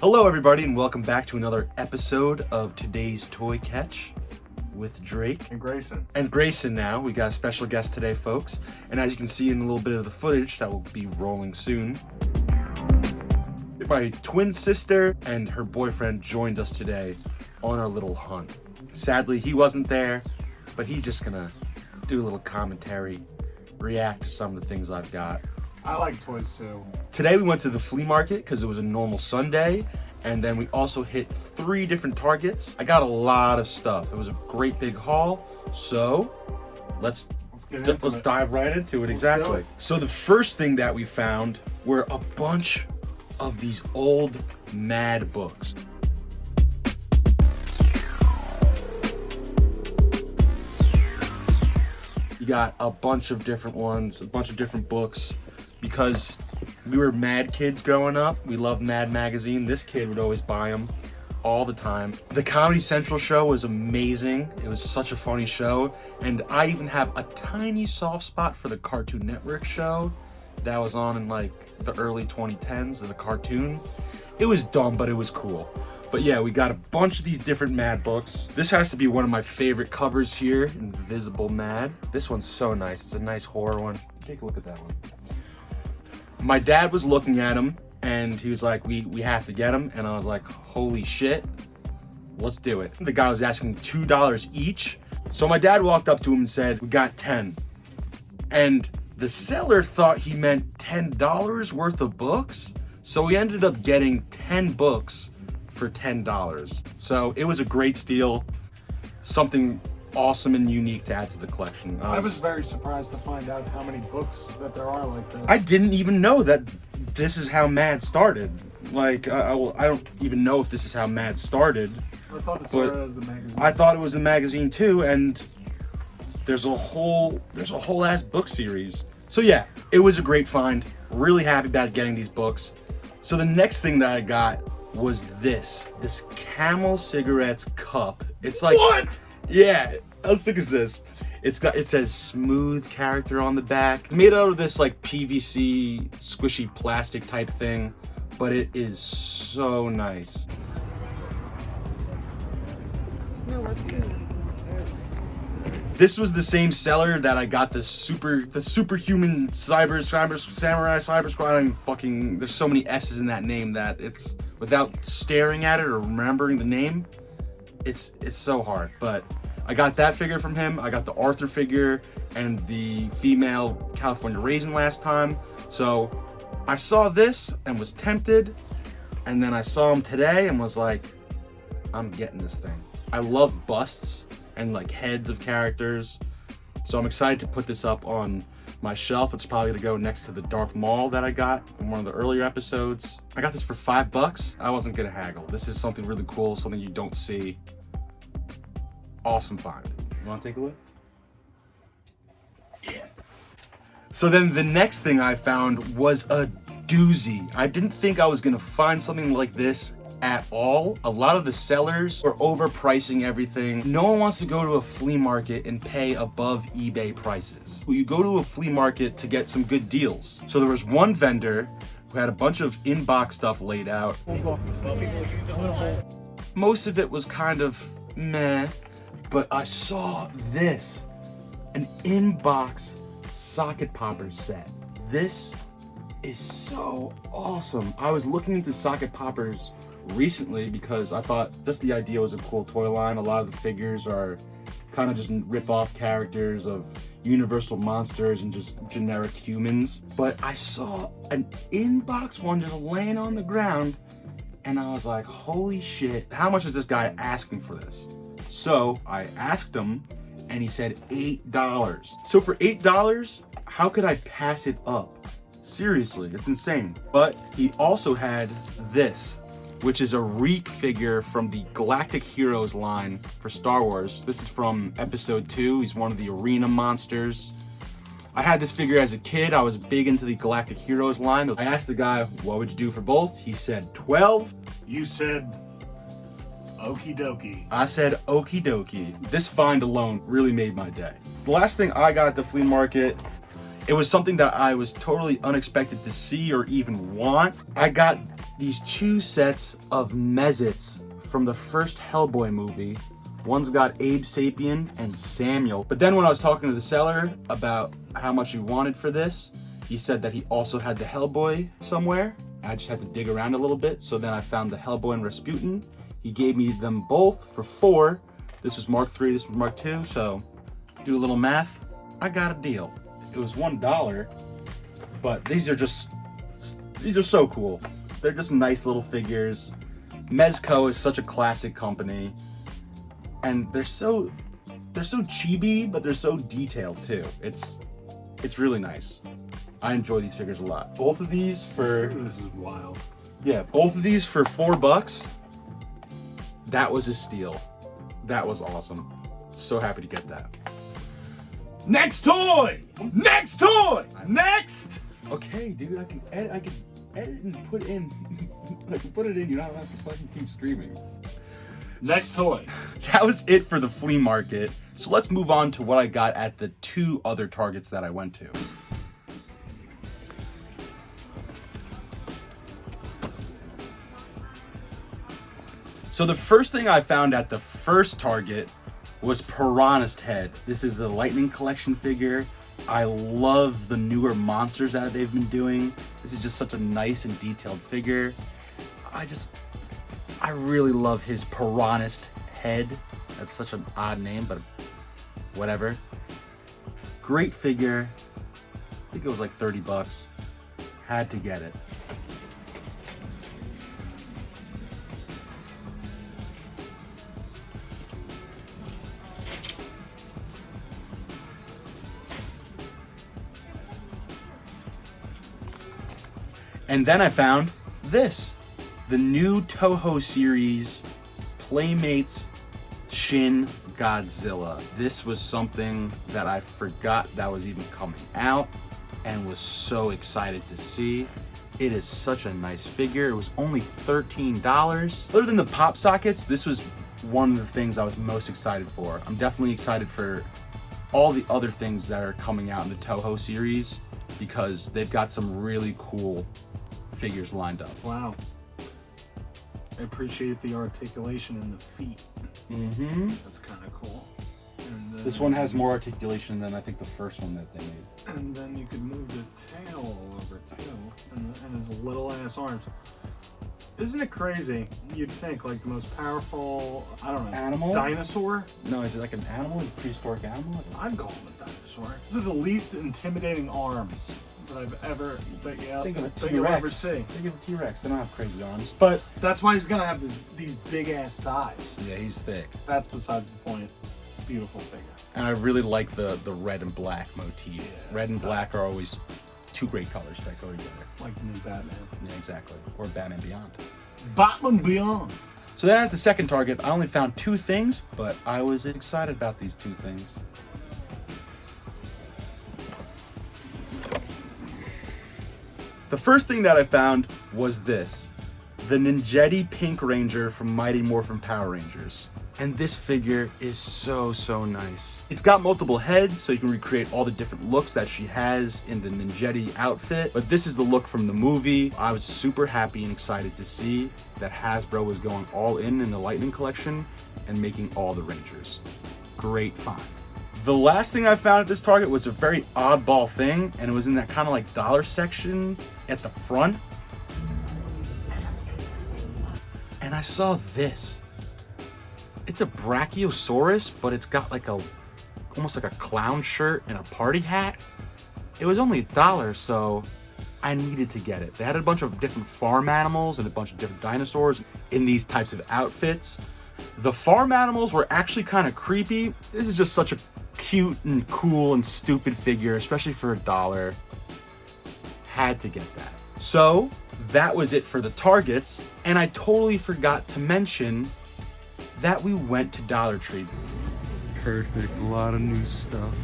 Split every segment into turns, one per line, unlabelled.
Hello everybody and welcome back to another episode of today's Toy Catch with Drake.
And Grayson.
And Grayson now. We got a special guest today, folks. And as you can see in a little bit of the footage that will be rolling soon, my twin sister and her boyfriend joined us today on our little hunt. Sadly, he wasn't there, but he's just gonna do a little commentary, react to some of the things I've got.
I like toys too.
Today we went to the flea market because it was a normal Sunday, and then we also hit 3 different Targets. I got a lot of stuff. It was a great big haul, so let's dive right into it. Exactly. So the first thing that we found were a bunch of these old Mad books. You got a bunch of different ones, a bunch of different books, because we were Mad kids growing up. We loved Mad magazine. This kid would always buy them all the time. The Comedy Central show was amazing. It was such a funny show. And I even have a tiny soft spot for the Cartoon Network show that was on in like the early 2010s, the cartoon. It was dumb, but it was cool. But yeah, we got a bunch of these different Mad books. This has to be one of my favorite covers here, Invisible Mad. This one's so nice. It's a nice horror one. Take a look at that one. My dad was looking at him and he was like, we have to get him. And I was like, holy shit, let's do it. The guy was asking $2 each. So my dad walked up to him and said, we got 10. And the seller thought he meant $10 worth of books. So we ended up getting 10 books for $10. So it was a great steal. Something awesome and unique to add to the collection.
I was very surprised to find out how many books that there are like this.
I didn't even know that this is how Mad started. Like, I don't even know if this is how Mad started.
I thought it started as the magazine.
I thought it was the magazine too, and there's a whole ass book series. So yeah, it was a great find. Really happy about getting these books. So the next thing that I got was this Camel Cigarettes cup. It's like,
what?
Yeah, how sick is this? It says smooth character on the back. It's made out of this like PVC squishy plastic type thing, but it is so nice. This was the same seller that I got the superhuman samurai cyber squad. I don't even fucking, there's so many S's in that name that it's, without staring at it or remembering the name, it's so hard. But I got that figure from him. I got the Arthur figure and the female California Raisin last time. So I saw this and was tempted, and then I saw him today and was like, I'm getting this thing. I love busts and like heads of characters, so I'm excited to put this up on my shelf. It's probably gonna go next to the Darth Maul that I got in one of the earlier episodes. I got this for $5. I wasn't gonna haggle. This is something really cool, something you don't see. Awesome find. You wanna take a look? Yeah. So then the next thing I found was a doozy. I didn't think I was gonna find something like this at all. A lot of the sellers were overpricing everything. No one wants to go to a flea market and pay above eBay prices. You go to a flea market to get some good deals. So there was one vendor who had a bunch of in-box stuff laid out. Most of it was kind of meh, but I saw this, an in-box socket popper set. This is so awesome. I was looking into socket poppers recently because I thought just the idea was a cool toy line. A lot of the figures are kind of just rip-off characters of Universal monsters and just generic humans. But I saw an in-box one just laying on the ground, and I was like, holy shit, how much is this guy asking for this? So I asked him, and he said $8. So for $8, how could I pass it up? Seriously, it's insane. But he also had this, which is a Reek figure from the Galactic Heroes line for Star Wars. This is from episode 2. He's one of the arena monsters. I had this figure as a kid. I was big into the Galactic Heroes line. I asked the guy, what would you do for both? He said 12.
You said okie dokie.
I said okie dokie. This find alone really made my day. The last thing I got at the flea market, it was something that I was totally unexpected to see or even want. I got these 2 sets of Mezits from the first Hellboy movie. One's got Abe Sapien and Samuel. But then when I was talking to the seller about how much he wanted for this, he said that he also had the Hellboy somewhere. I just had to dig around a little bit. So then I found the Hellboy and Rasputin. He gave me them both for $4. This was Mark III, this was Mark II. So do a little math. I got a deal. It was $1, but these are so cool. They're just nice little figures. Mezco is such a classic company, and they're so chibi, but they're so detailed too. It's really nice. I enjoy these figures a lot. Both of these for
This is wild.
yeah, both of these for $4. That was a steal. That was awesome. So happy to get that.
Next toy! Next toy! Next!
Okay, dude, I can edit and put in. I can put it in. You don't have to fucking keep screaming.
Next toy.
That was it for the flea market. So let's move on to what I got at the 2 other Targets that I went to. So the first thing I found at the first Target was Piranha's head. This is the Lightning Collection figure. I love the newer monsters that they've been doing. This is just such a nice and detailed figure. I really love his Piranha's head. That's such an odd name, but whatever. Great figure. I think it was like $30. Had to get it. And then I found this, the new Toho series, Playmates Shin Godzilla. This was something that I forgot that was even coming out and was so excited to see. It is such a nice figure. It was only $13. Other than the pop sockets, this was one of the things I was most excited for. I'm definitely excited for all the other things that are coming out in the Toho series because they've got some really cool figures lined up.
Wow. I appreciate the articulation in the feet.
Mm-hmm.
That's kind of cool. And
This one has more articulation than I think the first one that they made.
And then you could move the tail all over too, and his little ass arms. Isn't it crazy? You'd think like the most powerful, I don't know,
Animal?
dinosaur?
No, is it like an animal? A prehistoric animal?
I'd call him a dinosaur. These are the least intimidating arms that I've ever,
Think of a
that you'll ever
T-Rex.
see.
Think of a T-Rex. They don't have crazy arms. But
That's why he's gonna have these big ass thighs.
yeah, he's thick.
That's besides the point. Beautiful figure.
And I really like the red and black motif.
Yeah,
Red and
that's
black are always 2 great colors that go together.
Like the new Batman.
Yeah, exactly. Or Batman Beyond.
Batman Beyond.
So then at the second Target, I only found 2 things, but I was excited about these 2 things. The first thing that I found was this, the Ninjetti Pink Ranger from Mighty Morphin Power Rangers. And this figure is so nice. It's got multiple heads, so you can recreate all the different looks that she has in the Ninjetti outfit. But this is the look from the movie. I was super happy and excited to see that Hasbro was going all in the Lightning Collection and making all the Rangers. Great find. The last thing I found at this Target was a very oddball thing, and it was in that kind of like dollar section at the front. And I saw this. It's a Brachiosaurus, but it's got like almost like a clown shirt and a party hat. It was only $1, so I needed to get it. They had a bunch of different farm animals and a bunch of different dinosaurs in these types of outfits. The farm animals were actually kind of creepy. This is just such a cute and cool and stupid figure, especially for $1. Had to get that. So that was it for the Targets, and I totally forgot to mention that we went to Dollar Tree. Perfect, a lot of new stuff.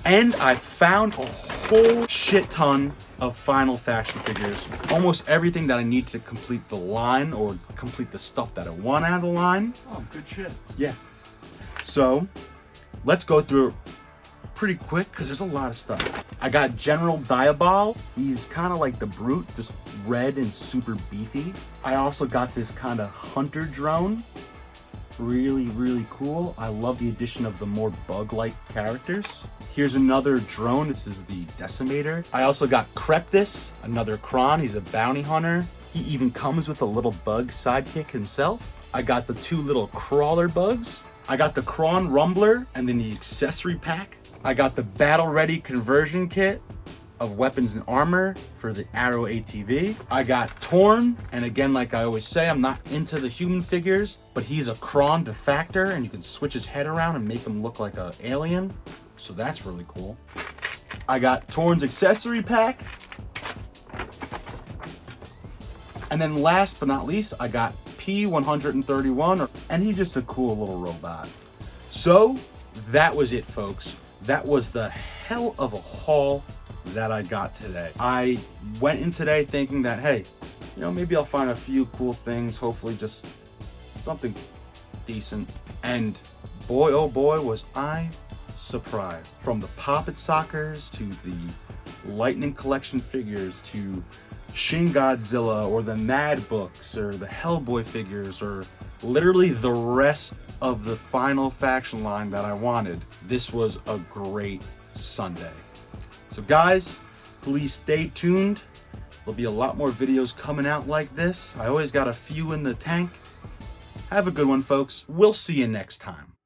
And I found a whole shit ton of Final Faction figures. Almost everything that I need to complete the line or complete the stuff that I want out of the line.
Oh, good shit.
Yeah. So let's go through it pretty quick because there's a lot of stuff. I got General Diabol. He's kind of like the Brute, just red and super beefy. I also got this kind of hunter drone. Really cool. I love the addition of the more bug-like characters. Here's another drone. This is the Decimator. I also got Kreptis, another Kron. He's a bounty hunter. He even comes with a little bug sidekick himself. I got the 2 little crawler bugs. I got the Kron Rumbler and then the accessory pack. I got the Battle Ready conversion kit of weapons and armor for the Arrow ATV. I got Torn, and again, like I always say, I'm not into the human figures, but he's a Kron defactor, and you can switch his head around and make him look like an alien, so that's really cool. I got Torn's accessory pack. And then last but not least, I got P131, and he's just a cool little robot. So that was it, folks. That was the hell of a haul that I got today. I went in today thinking that, hey, you know, maybe I'll find a few cool things, hopefully just something decent. And boy, oh boy, was I surprised. From the Poppet Sockers to the Lightning Collection figures to Shin Godzilla or the Mad Books or the Hellboy figures or literally the rest of the Final Faction line that I wanted. This was a great Sunday. So guys, please stay tuned. There'll be a lot more videos coming out like this. I always got a few in the tank. Have a good one, folks. We'll see you next time.